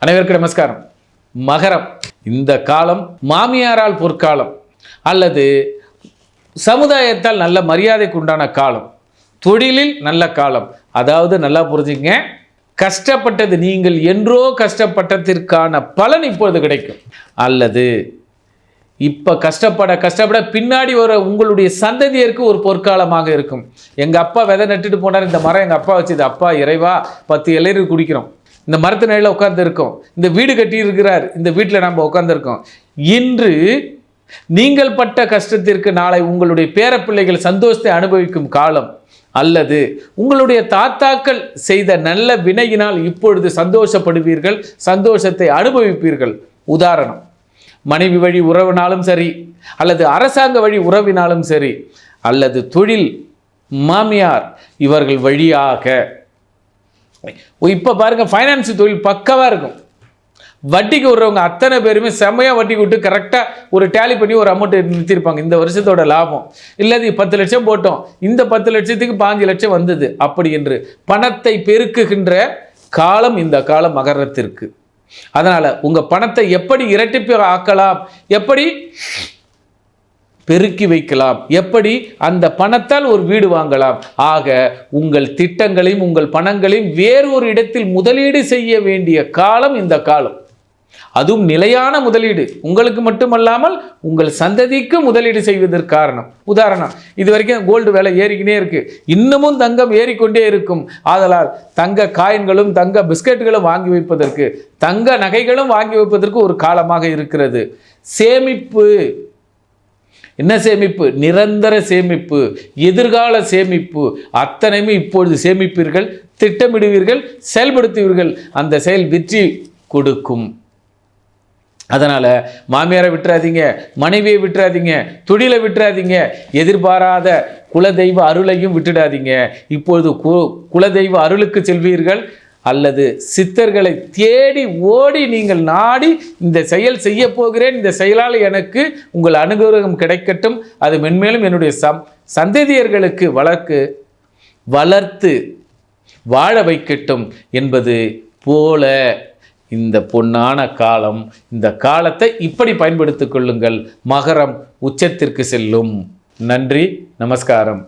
அனைவருக்கும் நமஸ்காரம். மகரம், இந்த காலம் மாமியாரால் பொற்காலம் அல்லது சமுதாயத்தால் நல்ல மரியாதைக்கு உண்டான காலம், தொழிலில் நல்ல காலம். அதாவது நல்லா புரிஞ்சுங்க, கஷ்டப்பட்டது நீங்கள் என்றோ கஷ்டப்பட்டதற்கான பலன் இப்பொழுது கிடைக்கும். அல்லது இப்போ கஷ்டப்பட பின்னாடி ஒரு உங்களுடைய சந்ததியருக்கு ஒரு பொற்காலமாக இருக்கும். எங்கள் அப்பா விதை நட்டுட்டு போனார், இந்த மரம் எங்கள் அப்பா வச்சுது, அப்பா இறைவா 10 இலையுறு குடிக்கிறோம், இந்த மரத்து நிலையில் உட்கார்ந்துருக்கோம், இந்த வீடு கட்டி இருக்கிறார், இந்த வீட்டில் நம்ம உட்கார்ந்துருக்கோம். இன்று நீங்கள் பட்ட கஷ்டத்திற்கு நாளை உங்களுடைய பேரப்பிள்ளைகள் சந்தோஷத்தை அனுபவிக்கும் காலம். அல்லது உங்களுடைய தாத்தாக்கள் செய்த நல்ல வினையினால் இப்பொழுது சந்தோஷப்படுவீர்கள், சந்தோஷத்தை அனுபவிப்பீர்கள். உதாரணம், மனைவி வழி உறவினாலும் சரி, அல்லது அரசாங்க வழி உறவினாலும் சரி, அல்லது தொழில் மாமியார் இவர்கள் வழியாக. இப்போ பாருங்க, ஃபைனான்ஸ் தொழில் பக்கவாக இருக்கும். வட்டிக்கு விடுறவங்க அத்தனை பேருமே செம்மையாக வட்டி விட்டு கரெக்டாக ஒரு டேலி பண்ணி ஒரு அமௌண்ட் நிறுத்திருப்பாங்க. இந்த வருஷத்தோட லாபம் இல்லது 10 லட்சம் போட்டோம், இந்த 10 லட்சத்துக்கு 5 லட்சம் வந்தது, அப்படி என்று பணத்தை பெருக்குகின்ற காலம் இந்த காலம் மகரத்திற்கு. அதனால் உங்கள் பணத்தை எப்படி இரட்டிப்பு ஆக்கலாம், எப்படி பெருக்கி வைக்கலாம், எப்படி அந்த பணத்தால் ஒரு வீடு வாங்கலாம். ஆக உங்கள் திட்டங்களையும் உங்கள் பணங்களையும் வேறொரு இடத்தில் முதலீடு செய்ய வேண்டிய காலம் இந்த காலம். அதுவும் நிலையான முதலீடு, உங்களுக்கு மட்டுமல்லாமல் உங்கள் சந்ததிக்கு முதலீடு செய்வதற்கு காரணம். உதாரணம், இது வரைக்கும் கோல்டு விலை ஏறிக்கினே இருக்கு, இன்னமும் தங்கம் ஏறிக்கொண்டே இருக்கும். ஆதலால் தங்க காயின்களும் தங்க பிஸ்கெட்டுகளும் வாங்கி வைப்பதற்கு, தங்க நகைகளும் வாங்கி வைப்பதற்கு ஒரு காலமாக இருக்கிறது. சேமிப்பு, என்ன சேமிப்பு? நிரந்தர சேமிப்பு, எதிர்கால சேமிப்பு. அத்தனையுமே இப்பொழுது சேமிப்பீர்கள், திட்டமிடுவீர்கள், செயல்படுத்துவீர்கள். அந்த செயல் வெற்றி கொடுக்கும். அதனால் மாமியாரை விட்டுறாதீங்க, மனைவியை விட்டுறாதீங்க, தொழிலை விட்டுறாதீங்க, எதிர்பாராத குலதெய்வ அருளையும் விட்டுடாதீங்க. இப்பொழுது குலதெய்வ அருளுக்கு செல்வீர்கள், அல்லது சித்தர்களை தேடி ஓடி நீங்கள் நாடி இந்த செயல் செய்ய போகிறேன், இந்த செயலால் எனக்கு உங்கள் அனுகிரகம் கிடைக்கட்டும், அது மென்மேலும் என்னுடைய சந்ததியர்களுக்கு வளர்த்து வாழ வைக்கட்டும் என்பது போல இந்த பொன்னான காலம். இந்த காலத்தை இப்படி பயன்படுத்திக் கொள்ளுங்கள். மகரம் உச்சத்திற்கு செல்லும். நன்றி, நமஸ்காரம்.